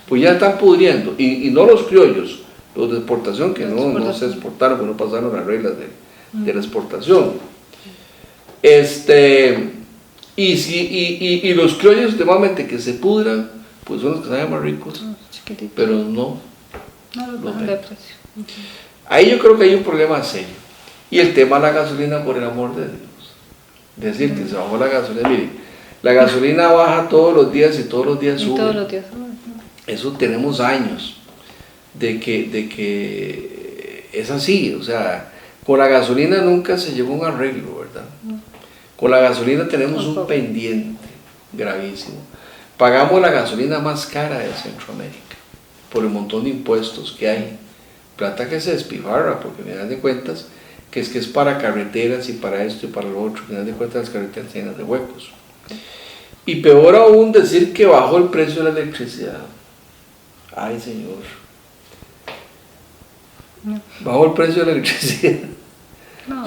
Pues ya están pudriendo. Y no los criollos, los de exportación, que no se exportaron, que no pasaron las reglas de la exportación. Y los criollos, últimamente, que se pudran, pues son los que saben más ricos, pero no los venden. Ahí yo creo que hay un problema serio. Y el tema de la gasolina, por el amor de Dios. Decir que se bajó la gasolina, mire, la gasolina baja todos los días y todos los días sube. Todos los días. Eso tenemos años de que es así, o sea, con la gasolina nunca se llegó a un arreglo, ¿verdad? Con la gasolina tenemos un pendiente gravísimo. Pagamos la gasolina más cara de Centroamérica por el montón de impuestos que hay. Plata que se despilfarra, porque me dan de cuentas que es para carreteras y para esto y para lo otro. Me dan de cuentas las carreteras llenas de huecos. Y peor aún decir que bajó el precio de la electricidad. Ay, señor. Bajó el precio de la electricidad.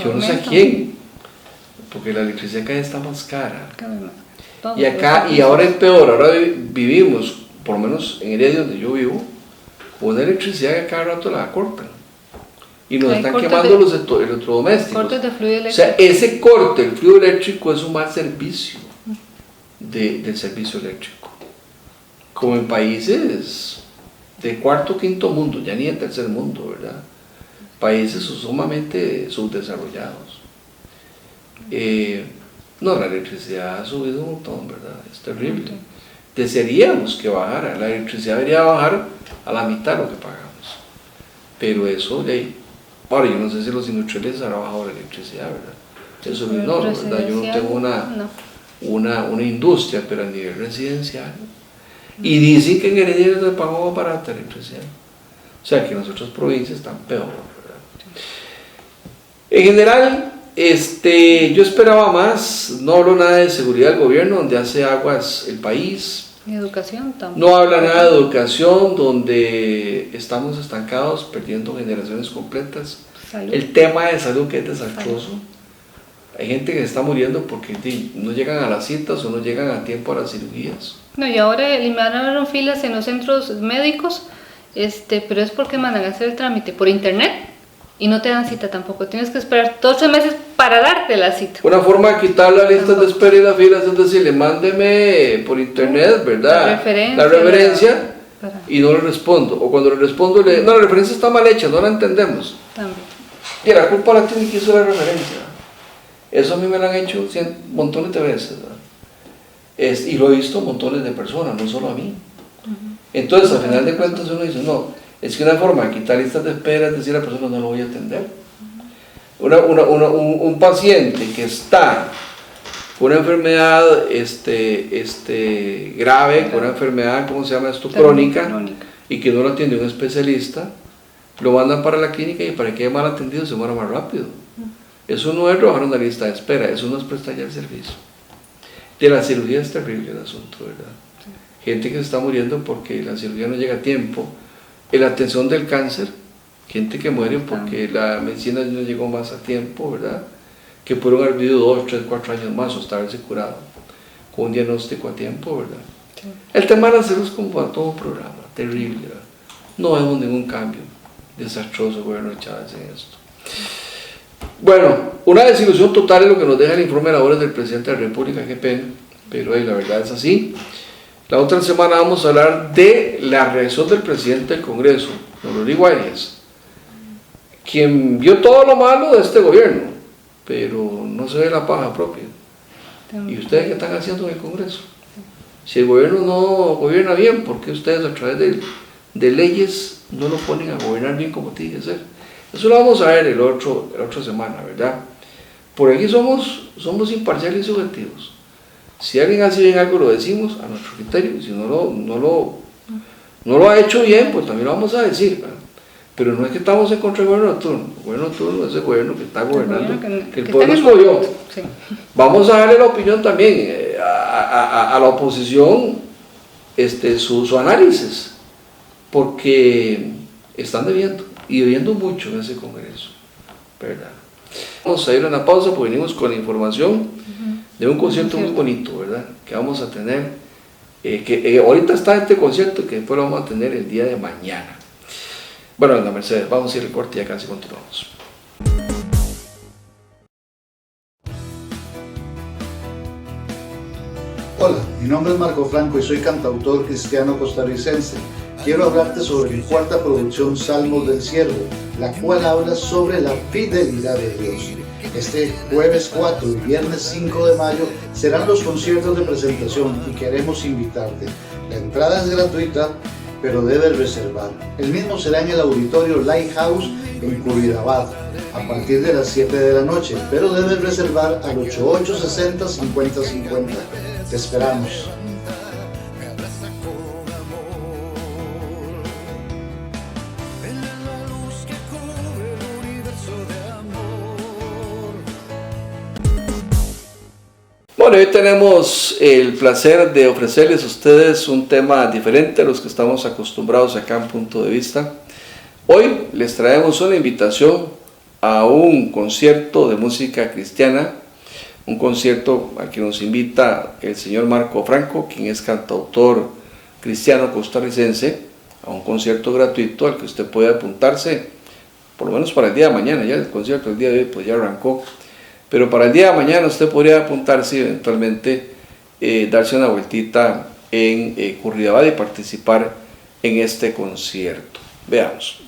Yo no sé a quién, porque la electricidad cada vez está más cara. Y acá, y ahora es peor, ahora vivimos, por lo menos en el área donde yo vivo, una electricidad que cada rato la cortan. Y nos están quemando los electrodomésticos. Cortes de fluido eléctrico. O sea, ese corte, el fluido eléctrico, es un mal servicio del servicio eléctrico. Como en países de cuarto o quinto mundo, ya ni en tercer mundo, ¿verdad? Países sumamente subdesarrollados. No, la electricidad ha subido un montón, ¿verdad? Es terrible. Desearíamos que bajara, la electricidad debería bajar a la mitad de lo que pagamos. Pero eso de ahí. Ahora, yo no sé si los industriales han bajado la electricidad, ¿verdad? Eso es menor, ¿verdad? Yo no tengo una industria, pero a nivel residencial. Y dicen que en Heredia se pagó más barata la electricidad. O sea que en las otras provincias están peor, ¿verdad? En general, yo esperaba más. No hablo nada de seguridad del gobierno, donde hace aguas el país. Y educación tampoco. No habla nada de educación, donde estamos estancados, perdiendo generaciones completas. Salud. El tema de salud, que es desastroso. Hay gente que se está muriendo porque no llegan a las citas o no llegan a tiempo a las cirugías. No, y ahora eliminaron filas en los centros médicos, pero es porque mandan a hacer el trámite por internet y no te dan cita tampoco. Tienes que esperar 12 meses para darte la cita. Una forma de quitar las listas de espera y las filas es decirle, mándeme por internet, ¿verdad? La referencia y no le respondo. O cuando le respondo, no, la referencia está mal hecha, no la entendemos. También. Y la culpa la tiene que hizo la referencia. Eso a mí me lo han hecho montones de veces, ¿verdad? Y lo he visto montones de personas, no solo a mí. Entonces, al final de cuentas, uno dice, no, es que una forma de quitar listas de espera es decir a la persona, no lo voy a atender. Un paciente que está con una enfermedad grave, con una enfermedad, ¿cómo se llama esto? Crónica, y que no lo atiende un especialista, lo mandan para la clínica y para que quede mal atendido se muera más rápido. Eso no es rebajar una lista de espera, eso no es prestar ya el servicio. De la cirugía es terrible el asunto, ¿verdad? Sí. Gente que se está muriendo porque la cirugía no llega a tiempo. En la atención del cáncer, gente que muere porque la medicina no llegó más a tiempo, ¿verdad? Que pudieron haber vivido 2, 3, 4 años más o estarse curado con un diagnóstico a tiempo, ¿verdad? Sí. El tema de la salud es como para todo un programa, terrible, ¿verdad? No vemos ningún cambio. Desastroso gobierno de Chávez en esto. Bueno, una desilusión total es lo que nos deja el informe de labores del presidente de la República, qué pena, pero la verdad es así. La otra semana vamos a hablar de la reacción del presidente del Congreso, don Rodrigo Arias, quien vio todo lo malo de este gobierno, pero no se ve la paja propia. ¿Y ustedes qué están haciendo en el Congreso? Si el gobierno no gobierna bien, ¿por qué ustedes a través de leyes no lo ponen a gobernar bien como tiene que ser? Eso lo vamos a ver la otra semana, ¿verdad? Por aquí somos imparciales y subjetivos. Si alguien hace bien algo, lo decimos a nuestro criterio. Si no lo ha hecho bien, pues también lo vamos a decir, ¿verdad? Pero no es que estamos en contra del gobierno de turno. El gobierno de turno es el gobierno que está gobernando, que el pueblo escogió. Sí. Vamos a darle la opinión también a la oposición, su análisis, porque están debiendo. Y debiendo mucho en ese Congreso, ¿verdad? Vamos a ir a una pausa porque venimos con la información de un concierto muy bonito, ¿verdad? Que vamos a tener, que ahorita está este concierto que después lo vamos a tener el día de mañana. Bueno, doña Mercedes, vamos a ir al corte y ya casi continuamos. Mi nombre es Marco Franco y soy cantautor cristiano costarricense. Quiero hablarte sobre mi cuarta producción, Salmos del Siervo, la cual habla sobre la fidelidad de Dios. Este jueves 4 y viernes 5 de mayo serán los conciertos de presentación y queremos invitarte. La entrada es gratuita, pero debes reservar. El mismo será en el auditorio Lighthouse en Curridabat a partir de las 7 de la noche, pero debes reservar al 8860-5050. Te esperamos. Bueno, hoy tenemos el placer de ofrecerles a ustedes un tema diferente a los que estamos acostumbrados acá en Punto de Vista. Hoy les traemos una invitación a un concierto de música cristiana, un concierto al que nos invita el señor Marco Franco, quien es cantautor cristiano costarricense, a un concierto gratuito al que usted puede apuntarse, por lo menos para el día de mañana. Ya el concierto del día de hoy pues ya arrancó, pero para el día de mañana usted podría apuntarse y eventualmente darse una vueltita en Curridabat y participar en este concierto. Veamos.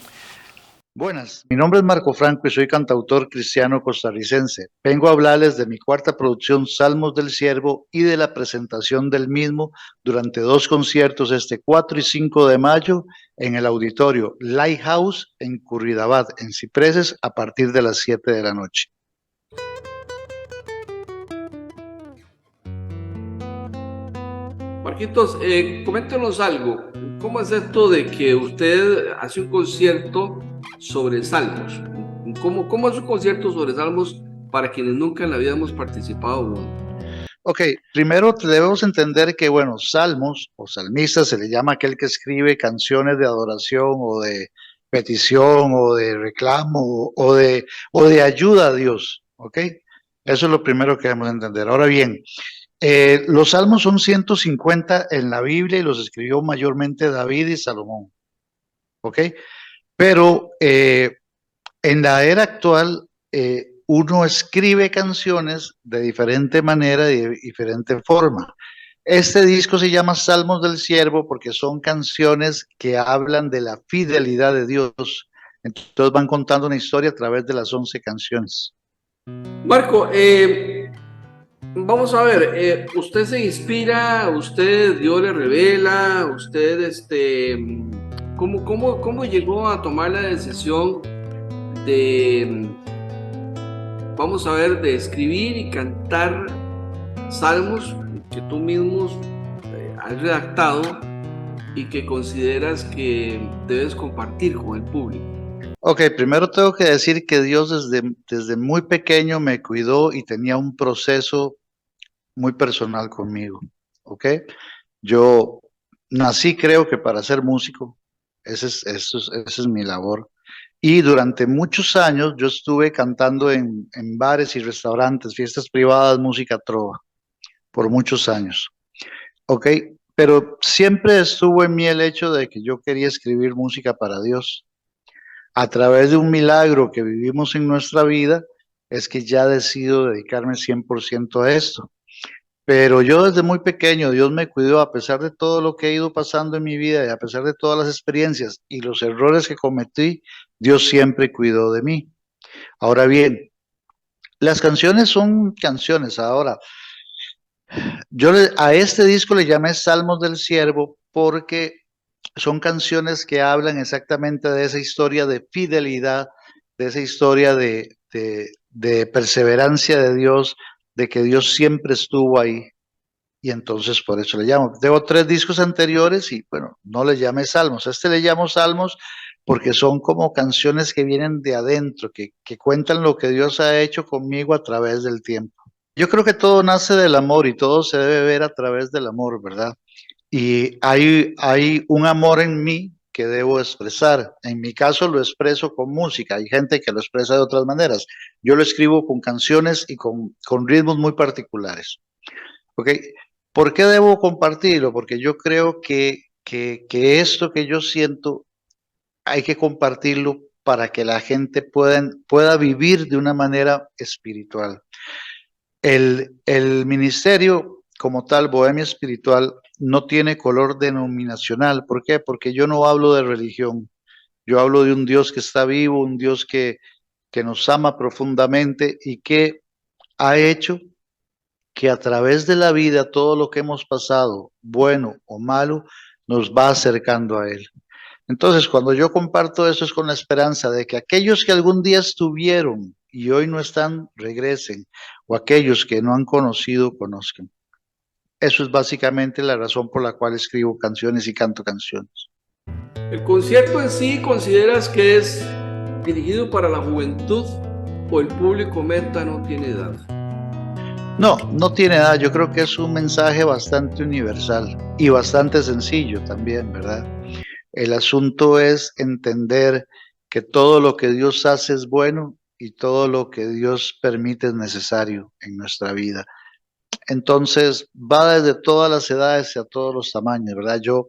Buenas, mi nombre es Marco Franco y soy cantautor cristiano costarricense. Vengo a hablarles de mi cuarta producción, Salmos del Siervo, y de la presentación del mismo durante 2 conciertos este 4 y 5 de mayo en el auditorio Lighthouse en Curridabat, en Cipreses, a partir de las 7 de la noche. Marquitos, coméntenos algo. ¿Cómo es esto de que usted hace un concierto sobre salmos? ¿Cómo es un concierto sobre salmos para quienes nunca en la vida hemos participado? Ok, primero debemos entender que, bueno, salmos o salmistas se le llama aquel que escribe canciones de adoración o de petición o de reclamo o de ayuda a Dios, ¿ok? Eso es lo primero que debemos entender. Ahora bien, los salmos son 150 en la Biblia y los escribió mayormente David y Salomón, ¿ok? Pero en la era actual, uno escribe canciones de diferente manera y de diferente forma. Este disco se llama Salmos del Siervo porque son canciones que hablan de la fidelidad de Dios. Entonces van contando una historia a través de las 11 canciones. Marco, vamos a ver, usted se inspira, Dios le revela, ¿cómo llegó a tomar la decisión de, vamos a ver, de escribir y cantar salmos que tú mismo has redactado y que consideras que debes compartir con el público? Ok, primero tengo que decir que Dios desde muy pequeño me cuidó y tenía un proceso muy personal conmigo, ¿ok? Yo nací, creo que para ser músico, esa es mi labor. Y durante muchos años yo estuve cantando en bares y restaurantes, fiestas privadas, música trova, por muchos años, ¿ok? Pero siempre estuvo en mí el hecho de que yo quería escribir música para Dios. A través de un milagro que vivimos en nuestra vida, es que ya decido dedicarme 100% a esto. Pero yo desde muy pequeño, Dios me cuidó a pesar de todo lo que he ido pasando en mi vida y a pesar de todas las experiencias y los errores que cometí, Dios siempre cuidó de mí. Ahora bien, las canciones son canciones. Ahora, a este disco le llamé Salmos del Siervo porque son canciones que hablan exactamente de esa historia de fidelidad, de esa historia de perseverancia de Dios, de que Dios siempre estuvo ahí. Y entonces por eso le llamo. Tengo 3 discos anteriores y bueno, no le llamé salmos. A este le llamo salmos porque son como canciones que vienen de adentro, que cuentan lo que Dios ha hecho conmigo a través del tiempo. Yo creo que todo nace del amor y todo se debe ver a través del amor, ¿verdad? Y hay un amor en mí que debo expresar. En mi caso lo expreso con música. Hay gente que lo expresa de otras maneras. Yo lo escribo con canciones y con ritmos muy particulares. ¿Ok? ¿Por qué debo compartirlo? Porque yo creo que esto que yo siento hay que compartirlo para que la gente pueda vivir de una manera espiritual. El ministerio como tal, Bohemia Espiritual no tiene color denominacional. ¿Por qué? Porque yo no hablo de religión. Yo hablo de un Dios que está vivo, un Dios que nos ama profundamente y que ha hecho que a través de la vida todo lo que hemos pasado, bueno o malo, nos va acercando a Él. Entonces, cuando yo comparto eso es con la esperanza de que aquellos que algún día estuvieron y hoy no están, regresen, o aquellos que no han conocido, conozcan. Eso es básicamente la razón por la cual escribo canciones y canto canciones. ¿El concierto en sí consideras que es dirigido para la juventud o el público meta no tiene edad? No, no tiene edad. Yo creo que es un mensaje bastante universal y bastante sencillo también, ¿verdad? El asunto es entender que todo lo que Dios hace es bueno y todo lo que Dios permite es necesario en nuestra vida. Entonces, va desde todas las edades y a todos los tamaños, ¿verdad? Yo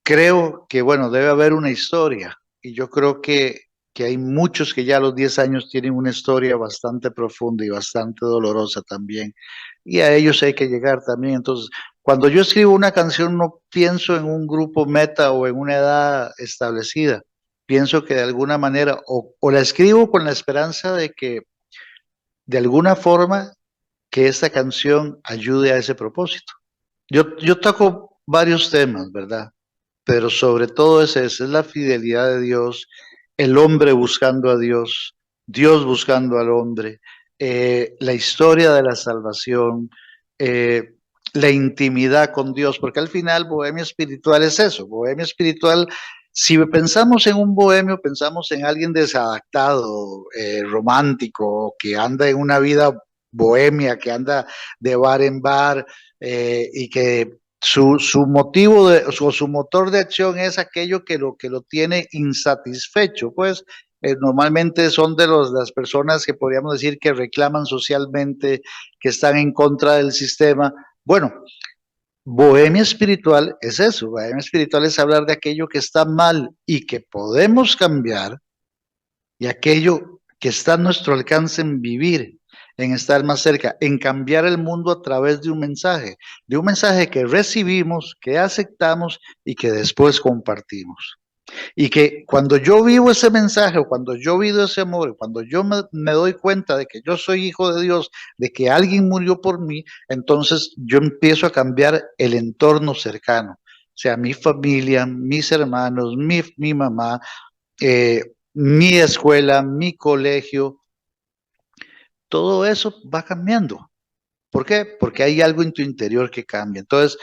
creo que, bueno, debe haber una historia y yo creo que hay muchos que ya a los 10 años tienen una historia bastante profunda y bastante dolorosa también. Y a ellos hay que llegar también. Entonces, cuando yo escribo una canción no pienso en un grupo meta o en una edad establecida. Pienso que de alguna manera, o la escribo con la esperanza de que de alguna forma que esta canción ayude a ese propósito. Yo toco varios temas, ¿verdad? Pero sobre todo es esa, es la fidelidad de Dios, el hombre buscando a Dios, Dios buscando al hombre, la historia de la salvación, la intimidad con Dios, porque al final Bohemia Espiritual es eso. Bohemia Espiritual, si pensamos en un bohemio, pensamos en alguien desadaptado, romántico, que anda en una vida bohemia, que anda de bar en bar, y que su motivo su motor de acción es aquello que lo tiene insatisfecho, pues normalmente son de las personas que podríamos decir que reclaman socialmente, que están en contra del sistema. Bueno, Bohemia Espiritual es eso. Bohemia Espiritual es hablar de aquello que está mal y que podemos cambiar, y aquello que está a nuestro alcance en vivir, en estar más cerca, en cambiar el mundo a través de un mensaje que recibimos, que aceptamos y que después compartimos. Y que cuando yo vivo ese mensaje, o cuando yo vivo ese amor, cuando yo me doy cuenta de que yo soy hijo de Dios, de que alguien murió por mí, entonces yo empiezo a cambiar el entorno cercano. O sea, mi familia, mis hermanos, mi mamá, mi escuela, mi colegio, todo eso va cambiando. ¿Por qué? Porque hay algo en tu interior que cambia. Entonces,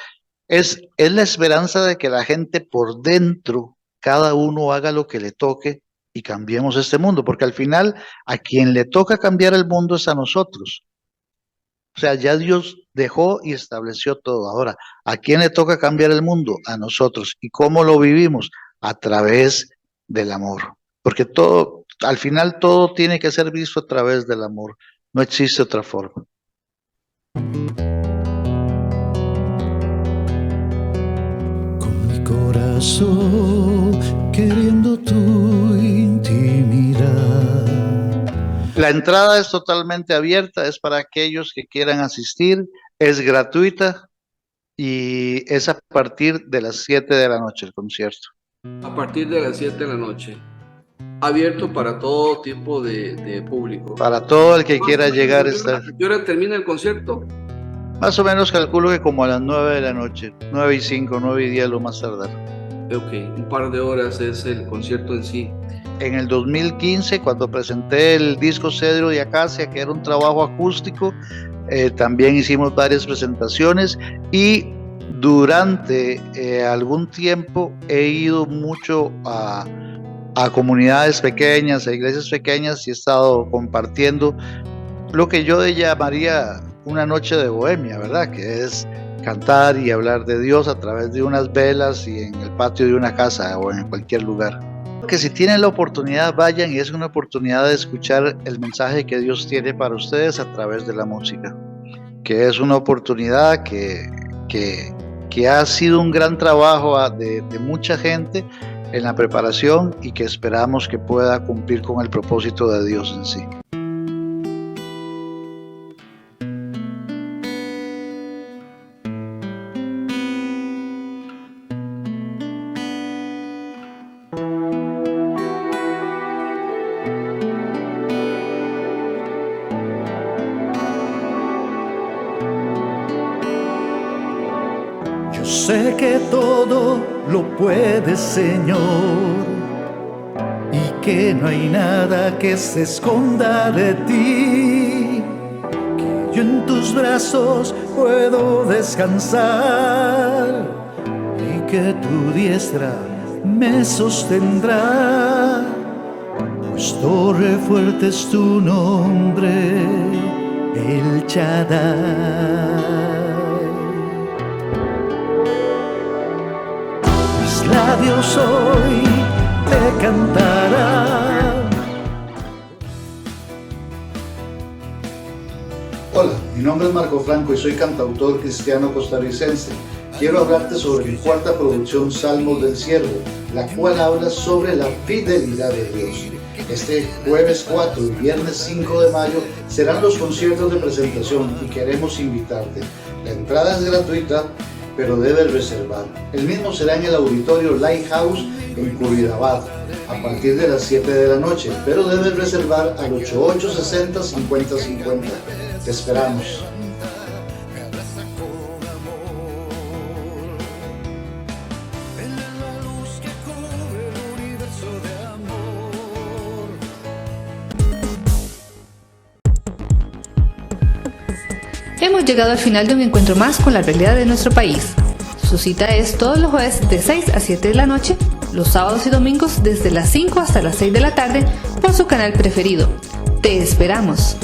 es la esperanza de que la gente por dentro, cada uno haga lo que le toque y cambiemos este mundo, porque al final a quien le toca cambiar el mundo es a nosotros. O sea, ya Dios dejó y estableció todo. Ahora, ¿a quién le toca cambiar el mundo? A nosotros. ¿Y cómo lo vivimos? A través del amor. Porque todo, al final todo tiene que ser visto a través del amor. No existe otra forma. Con mi corazón queriendo tu intimidad. La entrada es totalmente abierta, es para aquellos que quieran asistir, es gratuita y es a partir de las 7 de la noche el concierto. A partir de las 7 de la noche. Abierto para todo tipo de público. Para todo el que quiera llegar. ¿A qué hora termina el concierto? Más o menos calculo que como a las 9 de la noche, 9:05, 9:10 lo más tardar. Ok, un par de horas es el concierto en sí. En el 2015, cuando presenté el disco Cedro de Acacia, que era un trabajo acústico, también hicimos varias presentaciones y durante algún tiempo he ido mucho a comunidades pequeñas, a iglesias pequeñas y he estado compartiendo lo que yo llamaría una noche de bohemia, ¿verdad? Que es cantar y hablar de Dios a través de unas velas y en el patio de una casa o en cualquier lugar. Que si tienen la oportunidad vayan, y es una oportunidad de escuchar el mensaje que Dios tiene para ustedes a través de la música, que es una oportunidad que ha sido un gran trabajo de mucha gente en la preparación y que esperamos que pueda cumplir con el propósito de Dios en sí. sé que todo lo puedes, Señor, y que no hay nada que se esconda de ti, que yo en tus brazos puedo descansar y que tu diestra me sostendrá, pues torre fuerte es tu nombre, El Shaddai. Mis labios hoy te cantarán. Hola, mi nombre es Marco Franco y soy cantautor cristiano costarricense. Quiero hablarte sobre mi cuarta producción, Salmos del Siervo, la cual habla sobre la fidelidad de Dios. Este jueves 4 y viernes 5 de mayo serán los conciertos de presentación y queremos invitarte. La entrada es gratuita, pero debes reservar. El mismo será en el auditorio Lighthouse en Curridabat a partir de las 7 de la noche, pero debes reservar al 8860-5050. Te esperamos. Hemos llegado al final de un encuentro más con la realidad de nuestro país. Su cita es todos los jueves de 6 a 7 de la noche, los sábados y domingos desde las 5 hasta las 6 de la tarde por su canal preferido. ¡Te esperamos!